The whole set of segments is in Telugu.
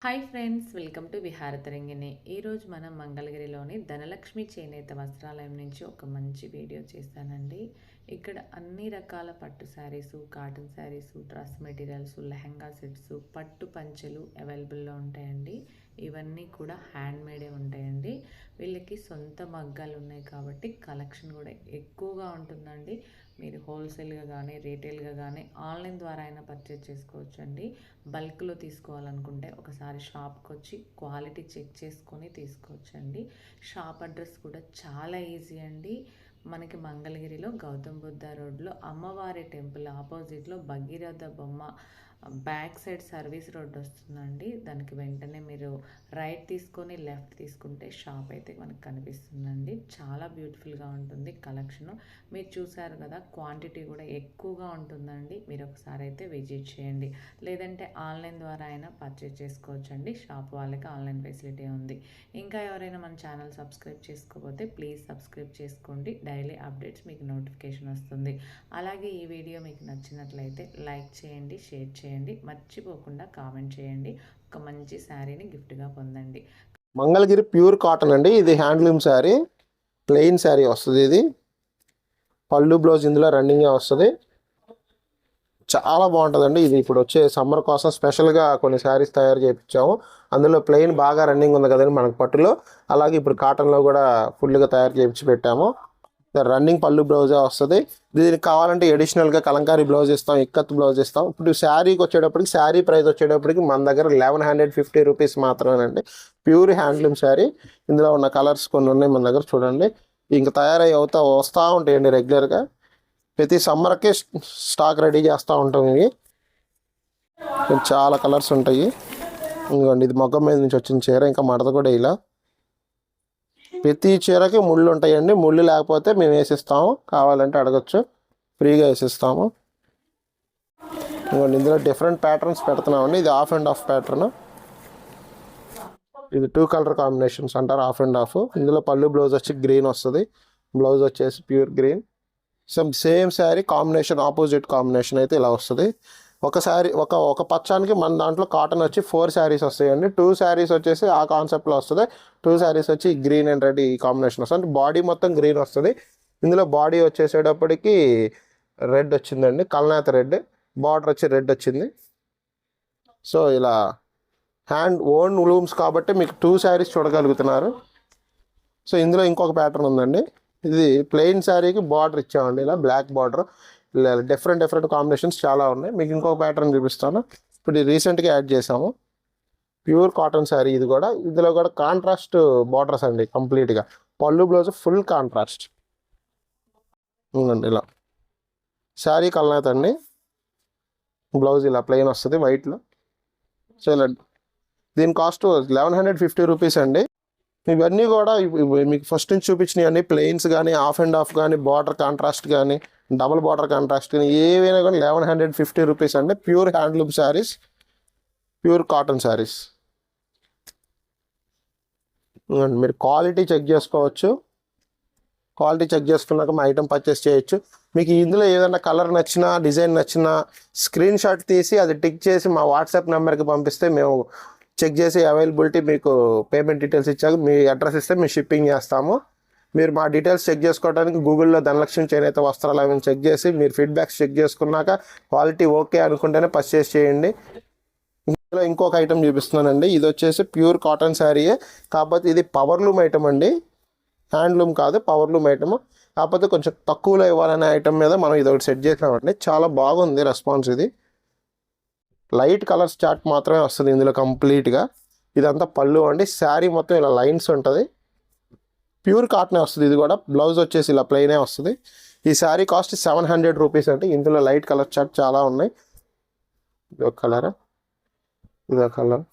Hi friends, welcome to Viharatarangini. ఈరోజు మనం మంగళగిరిలోని ధనలక్ష్మి చేనేత వస్త్రాలయం నుంచి ఒక మంచి వీడియో చేశానండి. ఇక్కడ అన్ని రకాల పట్టు saris, cotton saris, dress materials, lehenga sets, పట్టు పంచెలు అవైలబుల్లో ఉంటాయండి. ఇవన్నీ కూడా హ్యాండ్ మేడే ఉంటాయండి. వీళ్ళకి సొంత మగ్గాలు ఉన్నాయి కాబట్టి కలెక్షన్ కూడా ఎక్కువగా ఉంటుందండి. మీరు హోల్సేల్గా కానీ రీటైల్గా కానీ ఆన్లైన్ ద్వారా అయినా పర్చేజ్ చేసుకోవచ్చు అండి. బల్క్లో తీసుకోవాలనుకుంటే ఒకసారి షాప్కి వచ్చి క్వాలిటీ చెక్ చేసుకొని తీసుకోవచ్చండి. షాప్ అడ్రస్ కూడా చాలా ఈజీ అండి. మనకి మంగళగిరిలో గౌతమ్ బుద్ధ రోడ్లో అమ్మవారి టెంపుల్ ఆపోజిట్లో భగీరథ బొమ్మ బ్యాక్ సైడ్ సర్వీస్ రోడ్ వస్తుందండి. దానికి వెంటనే మీరు రైట్ తీసుకొని లెఫ్ట్ తీసుకుంటే షాప్ అయితే మనకు కనిపిస్తుందండి. చాలా బ్యూటిఫుల్గా ఉంటుంది కలెక్షను. మీరు చూసారు కదా, క్వాంటిటీ కూడా ఎక్కువగా ఉంటుందండి. మీరు ఒకసారి అయితే విజిట్ చేయండి. లేదంటే ఆన్లైన్ ద్వారా అయినా పర్చేజ్ చేసుకోవచ్చండి. షాప్ వాళ్ళకి ఆన్లైన్ ఫెసిలిటీ ఉంది. ఇంకా ఎవరైనా మన ఛానల్ సబ్స్క్రైబ్ చేసుకోకపోతే ప్లీజ్ సబ్స్క్రైబ్ చేసుకోండి. డైలీ అప్డేట్స్ మీకు నోటిఫికేషన్ వస్తుంది. అలాగే ఈ వీడియో మీకు నచ్చినట్లయితే లైక్ చేయండి, షేర్ చేయండి, మర్చిపోకుండా కామెంట్ చేయండి. ఒక మంచి శారీని గిఫ్ట్గా పొందండి. మంగళగిరి ప్యూర్ కాటన్ అండి. ఇది హ్యాండ్లూమ్ శారీ, ప్లెయిన్ శారీ వస్తుంది. ఇది పళ్ళు బ్లౌజ్ ఇందులో రన్నింగే వస్తుంది. చాలా బాగుంటుందండి. ఇది ఇప్పుడు వచ్చే సమ్మర్ కోసం స్పెషల్గా కొన్ని శారీస్ తయారు చేయించాము. అందులో ప్లెయిన్ బాగా రన్నింగ్ ఉంది కదండి మనకు పట్టులో. అలాగే ఇప్పుడు కాటన్లో కూడా ఫుల్గా తయారు చేయించి పెట్టాము. రన్నింగ్ పళ్ళు బ్లౌజే వస్తుంది. దీనికి కావాలంటే ఎడిషనల్గా కలంకారీ బ్లౌజ్ ఇస్తాం, ఇక్కత్ బ్లౌజ్ ఇస్తాం. ఇప్పుడు శారీకి వచ్చేటప్పటికి శారీ ప్రైస్ వచ్చేటప్పటికి మన దగ్గర 1150 రూపీస్ మాత్రమేనండి. Pure handloom sari. ఇందులో ఉన్న కలర్స్ కొన్ని ఉన్నాయి మన దగ్గర, చూడండి. ఇంకా తయారై వస్తూ ఉంటాయండి రెగ్యులర్గా. ప్రతి సమ్మర్కి స్టాక్ రెడీ చేస్తూ ఉంటాం. ఇవి చాలా కలర్స్ ఉంటాయి. ఇంకోండి, ఇది మొగ్గం మీద నుంచి వచ్చిన చీర. ఇంకా మడత కూడా ఇలా ప్రతి చీరకి ముళ్ళు ఉంటాయండి. ముళ్ళు లేకపోతే మేము వేసిస్తాము, కావాలంటే అడగచ్చు, ఫ్రీగా వేసిస్తాము. ఇంకోండి, ఇందులో డిఫరెంట్ ప్యాటర్న్స్ పెడుతున్నామండి. ఇది ఆఫ్ అండ్ ఆఫ్ ప్యాటర్న్. ఇది 2 కలర్ కాంబినేషన్స్ అంటారు, ఆఫ్ అండ్ ఆఫ్. ఇందులో పళ్ళు బ్లౌజ్ వచ్చి గ్రీన్ వస్తుంది, బ్లౌజ్ వచ్చేసి pure green. Same sari combination, opposite combination అయితే ఇలా వస్తుంది. ఒక శారీ ఒక పచ్చానికి మన దాంట్లో కాటన్ వచ్చి 4 శారీస్ వస్తాయండి. 2 శారీస్ వచ్చేసి ఆ కాన్సెప్ట్లో వస్తుంది. 2 శారీస్ వచ్చి గ్రీన్ అండ్ రెడ్ ఈ కాంబినేషన్ వస్తుంది. అంటే బాడీ మొత్తం గ్రీన్ వస్తుంది. ఇందులో బాడీ వచ్చేసేటప్పటికి రెడ్ వచ్చిందండి, కల్నాథ్ రెడ్. బార్డర్ వచ్చి రెడ్ వచ్చింది. సో ఇలా ఓన్ లూమ్స్ కాబట్టి మీకు 2 శారీస్ చూడగలుగుతున్నారు. సో ఇందులో ఇంకొక ప్యాటర్న్ ఉందండి. ఇది ప్లెయిన్ శారీకి బార్డర్ ఇచ్చామండి, ఇలా బ్లాక్ బార్డర్. డిఫరెంట్ కాంబినేషన్స్ చాలా ఉన్నాయి. మీకు ఇంకొక ప్యాటర్న్ చూపిస్తాను. ఇప్పుడు రీసెంట్గా యాడ్ చేసాము. ప్యూర్ కాటన్ శారీ ఇది కూడా. ఇందులో కూడా కాంట్రాస్ట్ బార్డర్స్ అండి కంప్లీట్గా. పళ్ళు బ్లౌజ్ ఫుల్ కాంట్రాస్ట్ ఉందండి. ఇలా శారీ కల్నాథ్ అండి. బ్లౌజ్ ఇలా ప్లెయిన్ వస్తుంది వైట్లో. సో ఇలా దీని కాస్ట్ 1150 రూపీస్ అండి. ఇవన్నీ కూడా మీకు ఫస్ట్ నుంచి చూపించినవన్నీ ప్లెయిన్స్ కానీ, ఆఫ్ అండ్ ఆఫ్ కానీ, బార్డర్ కాంట్రాస్ట్ కానీ, డబుల్ బార్డర్ కాంట్రాస్ట్ కానీ, ఏవైనా కానీ 1150 రూపీస్ అండి. Pure handloom saris, pure cotton saris. మీరు క్వాలిటీ చెక్ చేసుకోవచ్చు. క్వాలిటీ చెక్ చేసుకున్నాక మా ఐటమ్ పర్చేస్ చేయొచ్చు. మీకు ఇందులో ఏదైనా కలర్ నచ్చినా, డిజైన్ నచ్చినా స్క్రీన్ షాట్ తీసి అది టిక్ చేసి మా వాట్సాప్ నెంబర్కి పంపిస్తే మేము చెక్ చేసి అవైలబిలిటీ, మీకు పేమెంట్ డీటెయిల్స్ ఇచ్చాక మీ అడ్రస్ ఇస్తే మేము షిప్పింగ్ చేస్తాము. మీరు మా డీటెయిల్స్ చెక్ చేసుకోవడానికి గూగుల్లో ధనలక్ష్మి చేనేత వస్త్రాలయం చెక్ చేసి మీరు ఫీడ్బ్యాక్స్ చెక్ చేసుకున్నాక క్వాలిటీ ఓకే అనుకుంటేనే పర్చేస్ చేయండి. ఇందులో ఇంకొక ఐటమ్ చూపిస్తున్నానండి. ఇది వచ్చేసి ప్యూర్ కాటన్ శారీయే, కాకపోతే ఇది పవర్లూమ్ ఐటమ్ అండి. హ్యాండ్లూమ్ కాదు, పవర్లూమ్ ఐటమ్. కాకపోతే కొంచెం తక్కువలో ఇవ్వాలనే ఐటమ్ మీద మనం ఇది ఒకటి సెట్ చేసామండి. చాలా బాగుంది రెస్పాన్స్. ఇది లైట్ కలర్స్ చార్ట్ మాత్రమే వస్తుంది ఇందులో కంప్లీట్గా. ఇదంతా పళ్ళు అండి. శారీ మొత్తం ఇలా లైన్స్ ఉంటుంది. ప్యూర్ కాటనే వస్తుంది. ఇది కూడా బ్లౌజ్ వచ్చేసి ఇలా ప్లెయినే వస్తుంది. ఈ శారీ కాస్ట్ 700 రూపీస్ అండి. ఇందులో లైట్ కలర్ చార్ట్ చాలా ఉన్నాయి. ఇది ఒక కలర్, ఇది ఒక కలర్.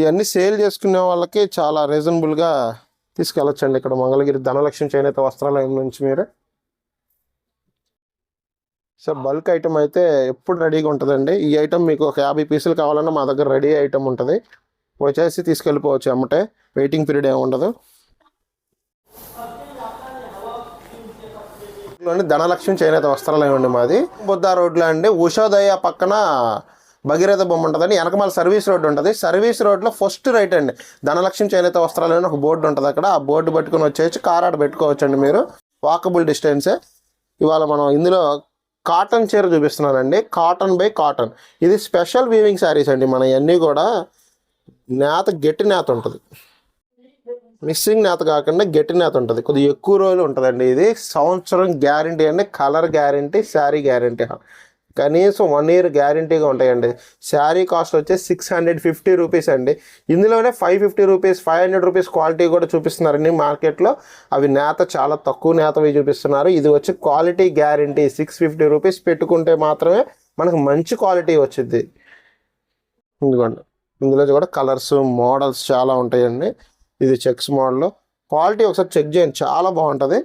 ఇవన్నీ సేల్ చేసుకునే వాళ్ళకి చాలా రీజనబుల్గా తీసుకెళ్ళొచ్చండి. ఇక్కడ మంగళగిరి ధనలక్ష్మి చేనేత వస్త్రాలయం నుంచి మీరు. సో బల్క్ ఐటమ్ అయితే ఎప్పుడు రెడీగా ఉంటుందండి. ఈ ఐటమ్ మీకు ఒక 50 పీసులు కావాలన్నా మా దగ్గర రెడీ ఐటమ్ ఉంటుంది. వచ్చేసి తీసుకెళ్ళిపోవచ్చు అమ్మటే, వెయిటింగ్ పీరియడ్ ఏమి ఉండదు. ధనలక్ష్మి చేనేత వస్త్రాలయం అండి మాది. బుద్ధ రోడ్లో అండి, ఉషోదయ పక్కన భగీరథ బొమ్మ ఉంటుందండి. వెనకమాల సర్వీస్ రోడ్ ఉంటుంది. సర్వీస్ రోడ్లో ఫస్ట్ రైట్ అండి ధనలక్ష్మి చేనేత వస్త్రాలు అని ఒక బోర్డు ఉంటుంది అక్కడ. ఆ బోర్డు పట్టుకుని వచ్చేసి కార్ ఆడ పెట్టుకోవచ్చండి మీరు, వాకబుల్ డిస్టెన్సే. ఇవాళ మనం ఇందులో కాటన్ చీర చూపిస్తున్నానండి. Cotton by cotton. ఇది స్పెషల్ వీవింగ్ శారీస్ అండి. మన ఇవన్నీ కూడా నేత గట్టి నేత ఉంటుంది, మిక్సింగ్ నేత కాకుండా గట్టి నేత ఉంటుంది. కొద్దిగా ఎక్కువ రోజులు ఉంటుందండి. ఇది సంవత్సరం గ్యారంటీ అండి. కలర్ గ్యారంటీ, శారీ గ్యారంటీ, కనీసం 1 year గ్యారంటీగా ఉంటాయండి. శారీ కాస్ట్ వచ్చేసి 650 రూపీస్ అండి. ఇందులోనే 550 రూపీస్, 500 రూపీస్ క్వాలిటీ కూడా చూపిస్తున్నారండి మార్కెట్లో. అవి నేత చాలా తక్కువ నేతవి చూపిస్తున్నారు. ఇది వచ్చి క్వాలిటీ గ్యారంటీ. 650 రూపీస్ పెట్టుకుంటే మాత్రమే మనకు మంచి క్వాలిటీ వచ్చింది. ఇదిగోండి, ఇందులో కూడా కలర్స్, మోడల్స్ చాలా ఉంటాయండి. ఇది చెక్స్ మోడల్. క్వాలిటీ ఒకసారి చెక్ చేయండి, చాలా బాగుంటుంది.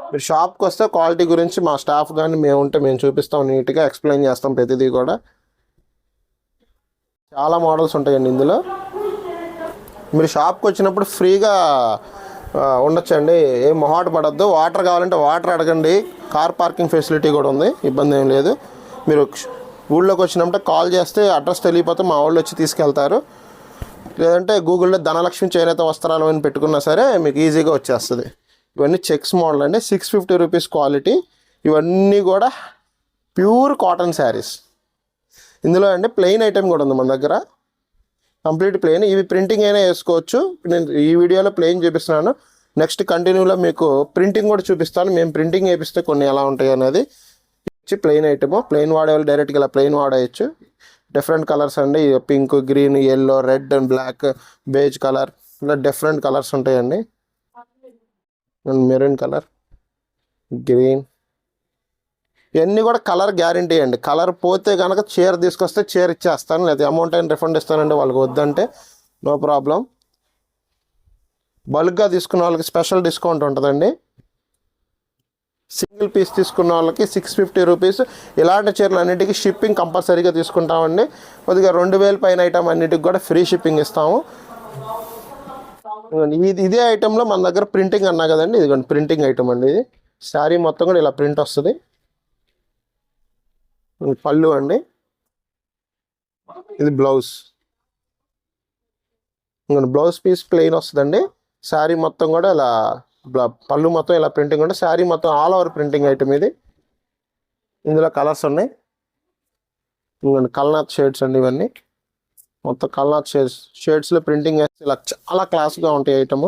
మీరు షాప్కి వస్తే క్వాలిటీ గురించి మా స్టాఫ్ కానీ మేము ఉంటే మేము చూపిస్తాం, నీట్గా ఎక్స్ప్లెయిన్ చేస్తాం ప్రతిదీ కూడా. చాలా మోడల్స్ ఉంటాయండి ఇందులో. మీరు షాప్కి వచ్చినప్పుడు ఫ్రీగా ఉండొచ్చండి, ఏం మొహాట పడద్దు. వాటర్ కావాలంటే వాటర్ అడగండి. కార్ పార్కింగ్ ఫెసిలిటీ కూడా ఉంది, ఇబ్బంది ఏం లేదు. మీరు ఊళ్ళోకి వచ్చినప్పుడు కాల్ చేస్తే అడ్రస్ తెలియకపోతే మా వాళ్ళు వచ్చి తీసుకెళ్తారు. లేదంటే గూగుల్లో ధనలక్ష్మి చేనేత వస్త్రాలు అని పెట్టుకున్నా సరే మీకు ఈజీగా వచ్చేస్తుంది. ఇవన్నీ చెక్స్ మోడల్ అండి. 650 రూపీస్ క్వాలిటీ. ఇవన్నీ కూడా ప్యూర్ కాటన్ శారీస్. ఇందులో అండి ప్లెయిన్ ఐటెం కూడా ఉంది మన దగ్గర, కంప్లీట్ ప్లెయిన్. ఇవి ప్రింటింగ్ అయినా వేసుకోవచ్చు. నేను ఈ వీడియోలో ప్లెయిన్ చూపిస్తున్నాను. నెక్స్ట్ కంటిన్యూలో మీకు ప్రింటింగ్ కూడా చూపిస్తాను. మేము ప్రింటింగ్ వేపిస్తే కొన్ని ఎలా ఉంటాయి అనేది. వచ్చి ప్లెయిన్ ఐటము. ప్లెయిన్ వాడేవాళ్ళు డైరెక్ట్గా ఇలా ప్లెయిన్ వాడేయచ్చు. డిఫరెంట్ కలర్స్ అండి. Pink, green, yellow, red and black, beige colour, ఇలా డిఫరెంట్ కలర్స్ ఉంటాయండి. మెరూన్ కలర్, గ్రీన్, ఇవన్నీ కూడా కలర్ గ్యారంటీ అండి. కలర్ పోతే కనుక చీర తీసుకొస్తే చీర ఇచ్చేస్తాను, లేదా అమౌంట్ అయినా రిఫండ్ ఇస్తానండి. వాళ్ళకి వద్దంటే నో ప్రాబ్లం. బల్క్గా తీసుకున్న వాళ్ళకి స్పెషల్ డిస్కౌంట్ ఉంటుందండి. సింగిల్ పీస్ తీసుకున్న వాళ్ళకి 650 రూపీస్. ఇలాంటి చీరలు అన్నిటికీ షిప్పింగ్ కంపల్సరీగా తీసుకుంటామండి. కొద్దిగా 2000 పైన ఐటమ్ అన్నిటికి కూడా ఫ్రీ షిప్పింగ్ ఇస్తాము. ఇదే ఐటెంలో మన దగ్గర ప్రింటింగ్ అన్నా కదండి, ఇదిగోండి ప్రింటింగ్ ఐటమ్ అండి. ఇది శారీ మొత్తం కూడా ఇలా ప్రింట్ వస్తుంది. పళ్ళు అండి, ఇది బ్లౌజ్. బ్లౌజ్ పీస్ ప్లెయిన్ వస్తుందండి. శారీ మొత్తం కూడా ఇలా పళ్ళు మొత్తం ఇలా ప్రింటింగ్ ఉంటుంది. శారీ మొత్తం ఆల్ ఓవర్ ప్రింటింగ్ ఐటమ్ ఇది. ఇందులో కలర్స్ ఉన్నాయి. కల్నాథ్ షేడ్స్ అండి ఇవన్నీ. మొత్తం కల్నాథ్ షేడ్స్లో ప్రింటింగ్ వేస్తే ఇలా చాలా క్లాస్గా ఉంటాయి item.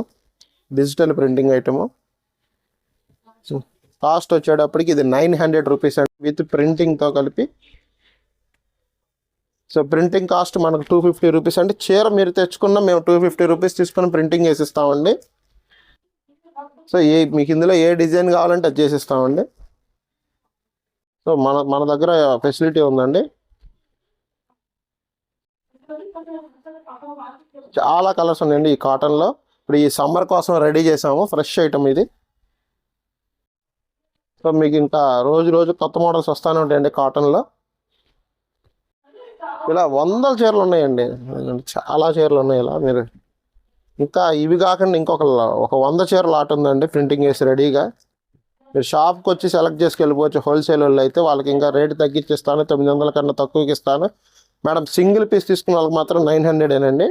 Digital printing item. Cost వచ్చేటప్పటికి ఇది 900 రూపీస్ అండి విత్ ప్రింటింగ్తో కలిపి. సో ప్రింటింగ్ కాస్ట్ మనకు 250 రూపీస్ అండి. చీర మీరు తెచ్చుకున్న మేము 250 రూపీస్ తీసుకుని ప్రింటింగ్ వేసిస్తామండి. సో మీకు ఇందులో ఏ డిజైన్ కావాలంటే అది చేసిస్తామండి. సో మన దగ్గర ఫెసిలిటీ ఉందండి. చాలా కలర్స్ ఉన్నాయండి ఈ కాటన్లో. ఇప్పుడు ఈ సమ్మర్ కోసం రెడీ చేసాము, ఫ్రెష్ ఐటమ్ ఇది. సో మీకు ఇంకా రోజు కొత్త మోడల్స్ వస్తూనే ఉంటాయండి కాటన్లో. ఇలా 100 చీరలు ఉన్నాయండి, చాలా చీరలు ఉన్నాయి. ఇలా మీరు ఇంకా ఇవి కాకుండా ఇంకొక 100 చీరలు ఆట ఉందండి ప్రింటింగ్ వేసి రెడీగా. మీరు షాప్కి వచ్చి సెలెక్ట్ చేసుకు వెళ్ళిపోవచ్చు. హోల్సేల్ వాళ్ళు అయితే వాళ్ళకి ఇంకా రేటు తగ్గించిస్తాను, 900 కన్నా తక్కువకి ఇస్తాను. మేడం సింగిల్ పీస్ తీసుకున్న వాళ్ళకి మాత్రం 900 ఏనండి.